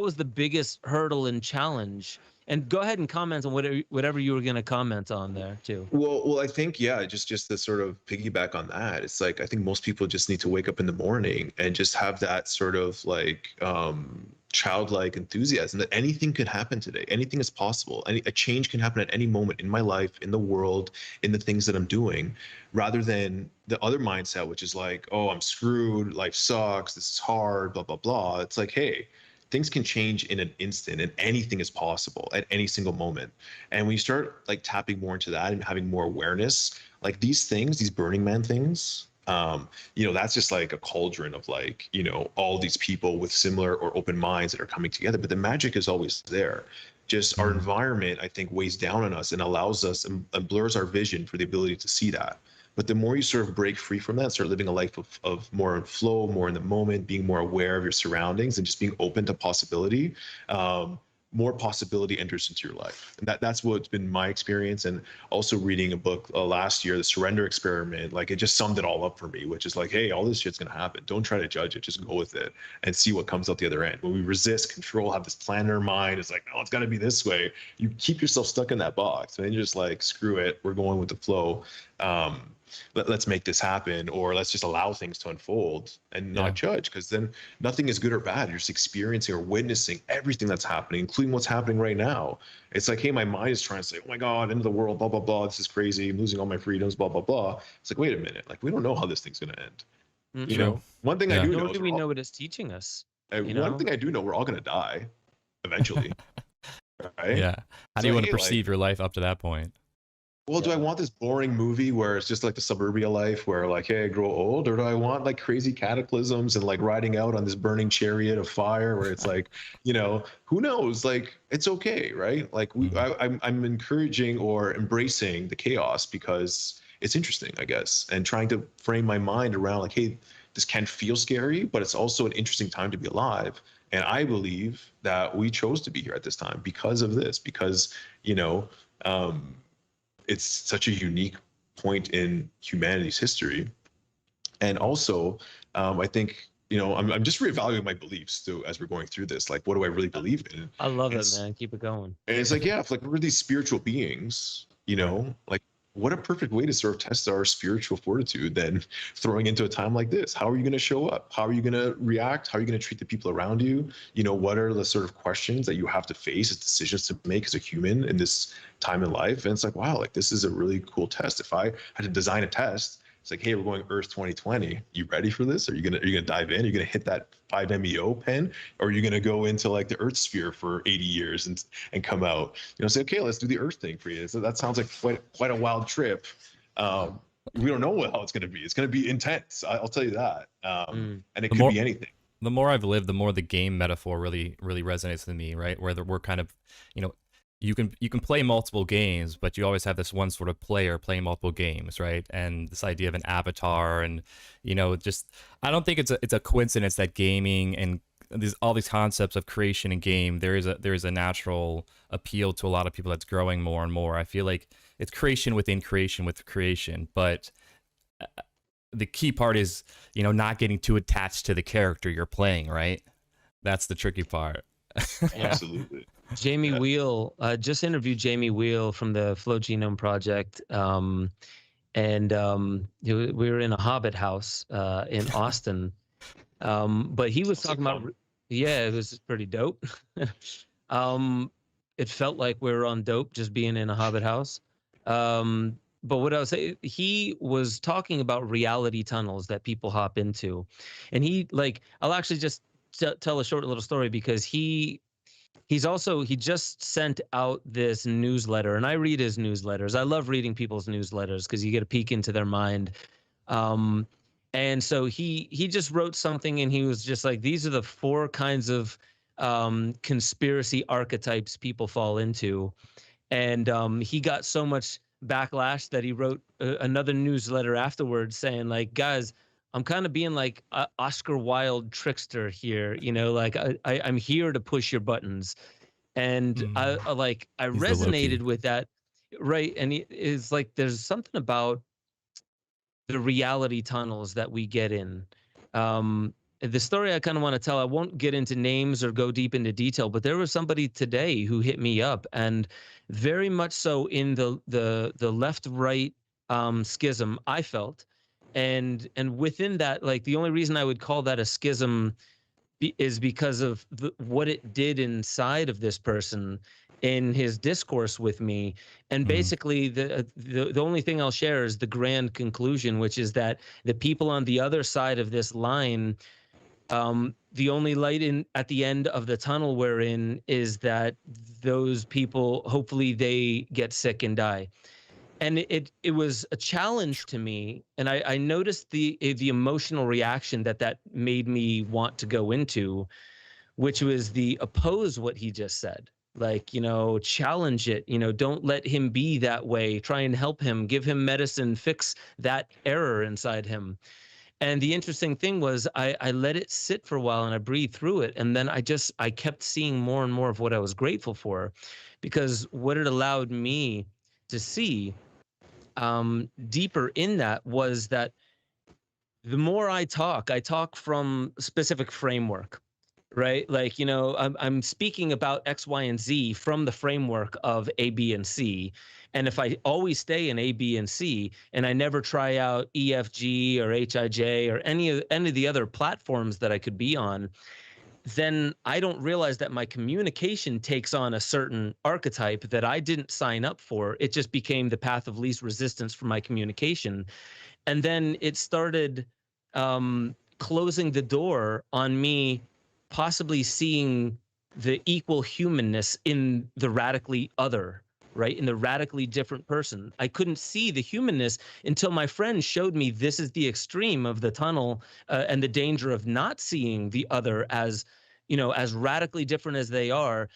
was the biggest hurdle and challenge? And go ahead and comment on whatever you were going to comment on there too. Well, I think, yeah, just to sort of piggyback on that, it's like I think most people just need to wake up in the morning and just have that sort of like childlike enthusiasm that anything could happen today. Anything is possible. A change can happen at any moment in my life, in the world, in the things that I'm doing, rather than the other mindset, which is like, oh, I'm screwed, life sucks, this is hard, blah, blah, blah. It's like, hey, things can change in an instant and anything is possible at any single moment. And when you start like tapping more into that and having more awareness, like these things, these Burning Man things, that's just like a cauldron of like, all these people with similar or open minds that are coming together. But the magic is always there. Just our environment, I think, weighs down on us and allows us and blurs our vision for the ability to see that. But the more you sort of break free from that, start living a life of more in flow, more in the moment, being more aware of your surroundings and just being open to possibility, more possibility enters into your life. And that's what's been my experience. And also reading a book last year, The Surrender Experiment, like it just summed it all up for me, which is like, hey, all this shit's going to happen. Don't try to judge it. Just go with it and see what comes out the other end. When we resist, control, have this plan in our mind, it's like, no, it's got to be this way. You keep yourself stuck in that box. And then you're just like, screw it. We're going with the flow. Let's make this happen, or let's just allow things to unfold and not judge, because then nothing is good or bad. You're just experiencing or witnessing everything that's happening, including what's happening right now. It's like, hey, my mind is trying to say, oh my God, end of the world, blah, blah, blah. This is crazy. I'm losing all my freedoms, blah, blah, blah. It's like, wait a minute. Like, we don't know how this thing's going to end. One thing I do know. Nor do we know what it's teaching us. One thing I do know, we're all going to die eventually. Right? Yeah. How do you want to perceive your life up to that point? Well, do I want this boring movie where it's just like the suburbia life where like, hey, I grow old? Or do I want like crazy cataclysms and like riding out on this burning chariot of fire where it's like, who knows? Like, it's okay, right? Like I'm encouraging or embracing the chaos because it's interesting, I guess, and trying to frame my mind around like, hey, this can feel scary, but it's also an interesting time to be alive. And I believe that we chose to be here at this time because of this, because, it's such a unique point in humanity's history. And also, I think, I'm just reevaluating my beliefs too as we're going through this. Like, what do I really believe in? I love it, man. Keep it going. And it's like, yeah, if like we're these spiritual beings, like what a perfect way to sort of test our spiritual fortitude than throwing into a time like this. How are you going to show up? How are you going to react? How are you going to treat the people around you? What are the sort of questions that you have to face as decisions to make as a human in this time in life? And it's like, wow, like this is a really cool test. If I had to design a test, it's like, hey, we're going Earth 2020. You ready for this? Are you gonna dive in? Are you gonna hit that 5-MEO pen? Or are you gonna go into like the Earth sphere for 80 years and come out? Say, okay, let's do the Earth thing for you. So that sounds like quite a wild trip. We don't know how it's gonna be. It's gonna be intense. I'll tell you that. And it could be anything. The more I've lived, the more the game metaphor really resonates with me, right? Where we're kind of, you can play multiple games, but you always have this one sort of player playing multiple games, right? And this idea of an avatar, and just I don't think it's a coincidence that gaming and all these concepts of creation and game, there is a natural appeal to a lot of people that's growing more and more. I feel like it's creation within creation with creation, but the key part is not getting too attached to the character you're playing, right? That's the tricky part. Absolutely. Jamie Wheel, just interviewed Jamie Wheel from the Flow Genome Project. We were in a Hobbit house in Austin. But he was talking about, it was pretty dope. It felt like we were on dope just being in a Hobbit house. But what I was saying, he was talking about reality tunnels that people hop into. And I'll actually just tell a short little story because he just sent out this newsletter, and I read his newsletters. I love reading people's newsletters because you get a peek into their mind. And so he just wrote something, and he was just like, these are the 4 kinds of conspiracy archetypes people fall into. And he got so much backlash that he wrote another newsletter afterwards saying, like, guys, I'm kind of being like Oscar Wilde trickster here, like I'm here to push your buttons. And I resonated with that. Right. And it's like, there's something about the reality tunnels that we get in. the story I kind of want to tell, I won't get into names or go deep into detail, but there was somebody today who hit me up, and very much so in the left right schism I felt, and within that, like the only reason I would call that a schism is because of what it did inside of this person in his discourse with me. And basically the only thing I'll share is the grand conclusion, which is that the people on the other side of this line, the only light in at the end of the tunnel we're in is that those people, hopefully they get sick and die. And it was a challenge to me, and I noticed the emotional reaction that made me want to go into, which was the oppose what he just said. Like, challenge it, don't let him be that way. Try and help him, give him medicine, fix that error inside him. And the interesting thing was I let it sit for a while and I breathed through it. And then I kept seeing more and more of what I was grateful for, because what it allowed me to see deeper in that was that the more I talk from specific framework, right? Like, I'm speaking about X, Y, and Z from the framework of A, B, and C. And if I always stay in A, B, and C, and I never try out E, F, G, or H, I, J, or any of the other platforms that I could be on, then I don't realize that my communication takes on a certain archetype that I didn't sign up for. It just became the path of least resistance for my communication. And then it started closing the door on me possibly seeing the equal humanness in the radically other, right? In the radically different person. I couldn't see the humanness until my friend showed me this is the extreme of the tunnel, and the danger of not seeing the other as, as radically different as they are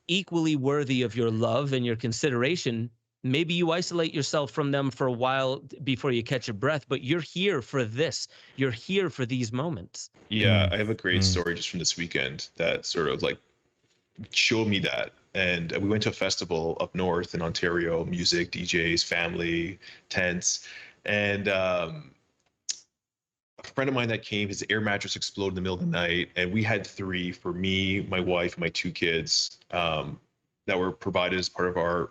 equally worthy of your love and your consideration. Maybe you isolate yourself from them for a while before you catch your breath, but you're here for this. You're here for these moments. Yeah, I have a great story just from this weekend that sort of like showed me that. And we went to a festival up north in Ontario, music, DJs, family, tents. And a friend of mine that came, his air mattress exploded in the middle of the night. And we had 3 for me, my wife, and my 2 kids that were provided as part of our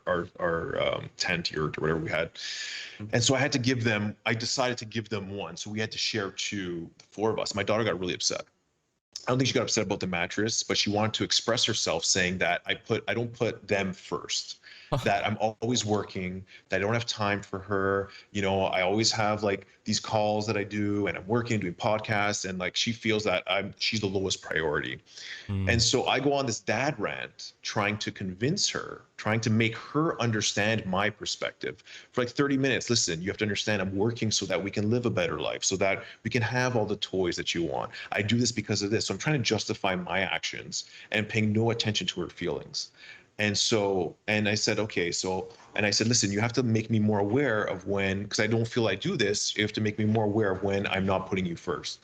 tent or whatever we had. And so I decided to give them 1. So we had to share 2, the 4 of us. My daughter got really upset. I don't think she got upset about the mattress, but she wanted to express herself, saying that I don't put them first, that I'm always working, that I don't have time for her. I always have like these calls that I do, and I'm working, doing podcasts, and like she feels that she's the lowest priority. And so I go on this dad rant trying to convince her, trying to make her understand my perspective for like 30 minutes. Listen, you have to understand I'm working so that we can live a better life, so that we can have all the toys that you want. I do this because of this. So I'm trying to justify my actions and paying no attention to her feelings. And I said, okay, and I said, listen, you have to make me more aware of when, because I don't feel I do this, you have to make me more aware of when I'm not putting you first.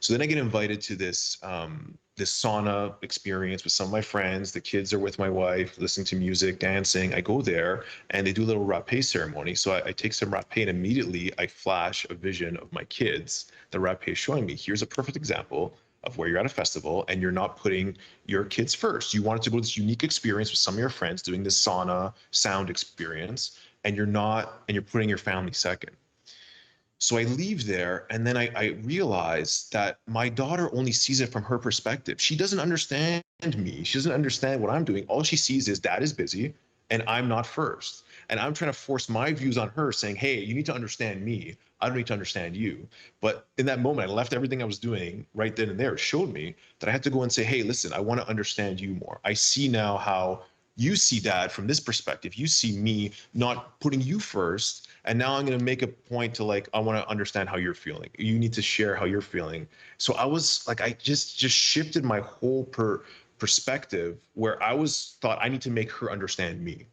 So then I get invited to this sauna experience with some of my friends. The kids are with my wife, listening to music, dancing. I go there and they do a little rapé ceremony. So I take some rapé, and immediately I flash a vision of my kids. The rapé is showing me, here's a perfect example of where you're at a festival and you're not putting your kids first. You wanted to go to this unique experience with some of your friends doing this sauna sound experience, and you're putting your family second. So I leave there, and then I realize that my daughter only sees it from her perspective. She doesn't understand me. She doesn't understand what I'm doing. All she sees is dad is busy and I'm not first. And I'm trying to force my views on her, saying, hey, you need to understand me. I don't need to understand you. But in that moment, I left everything I was doing right then and there. It showed me that I had to go and say, hey, listen, I want to understand you more. I see now how you see dad from this perspective. You see me not putting you first. And now I'm going to make a point to like, I want to understand how you're feeling. You need to share how you're feeling. So I was like, I just shifted my whole perspective, where I thought I need to make her understand me.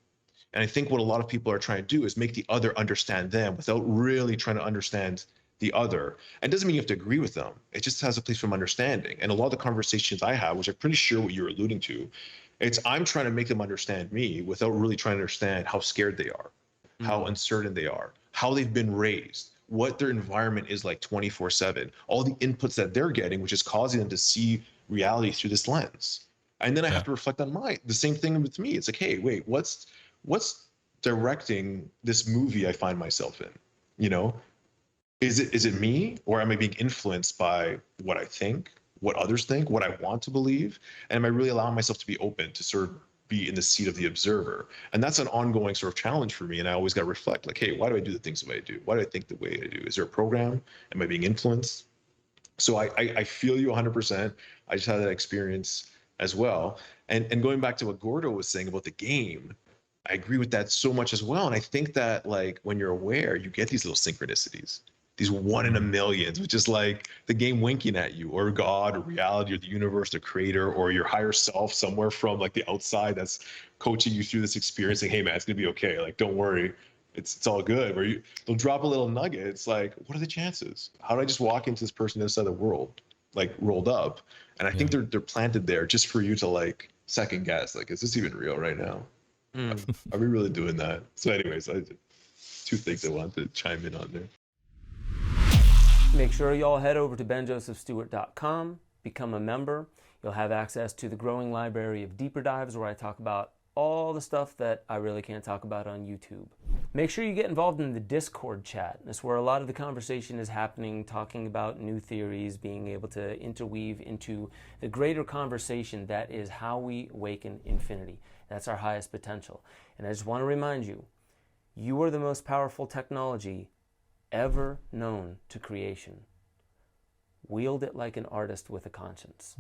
And I think what a lot of people are trying to do is make the other understand them without really trying to understand the other. And it doesn't mean you have to agree with them. It just has a place from understanding. And a lot of the conversations I have, which I'm pretty sure what you're alluding to, I'm trying to make them understand me without really trying to understand how scared they are, how uncertain they are, how they've been raised, what their environment is like 24/7, all the inputs that they're getting, which is causing them to see reality through this lens. And then I have to reflect on the same thing with me. It's like, hey, wait, what's directing this movie I find myself in? You know, is it me, or am I being influenced by what I think, what others think, what I want to believe? And am I really allowing myself to be open to sort of be in the seat of the observer? And that's an ongoing sort of challenge for me. And I always got to reflect, like, hey, why do I do the things the way I do? Why do I think the way I do? Is there a program? Am I being influenced? So I feel you 100%. I just had that experience as well. And going back to what Gordo was saying about the game, I agree with that so much as well. And I think that, like, when you're aware, you get these little synchronicities, these 1 in a millions, which is like the game winking at you, or God, or reality, or the universe, the creator, or your higher self somewhere from like the outside that's coaching you through this experience, saying, hey man, it's gonna be okay. Like, don't worry, it's all good. Where they'll drop a little nugget. It's like, what are the chances? How did I just walk into this person inside the world, like rolled up? And I think they're planted there just for you to like second guess, like, is this even real right now? Are we really doing that? So anyways, two things I wanted to chime in on there. Make sure you all head over to benjosephstewart.com, become a member. You'll have access to the growing library of deeper dives where I talk about all the stuff that I really can't talk about on YouTube. Make sure you get involved in the Discord chat. That's where a lot of the conversation is happening, talking about new theories, being able to interweave into the greater conversation that is how we awaken infinity. That's our highest potential. And I just want to remind you, you are the most powerful technology ever known to creation. Wield it like an artist with a conscience.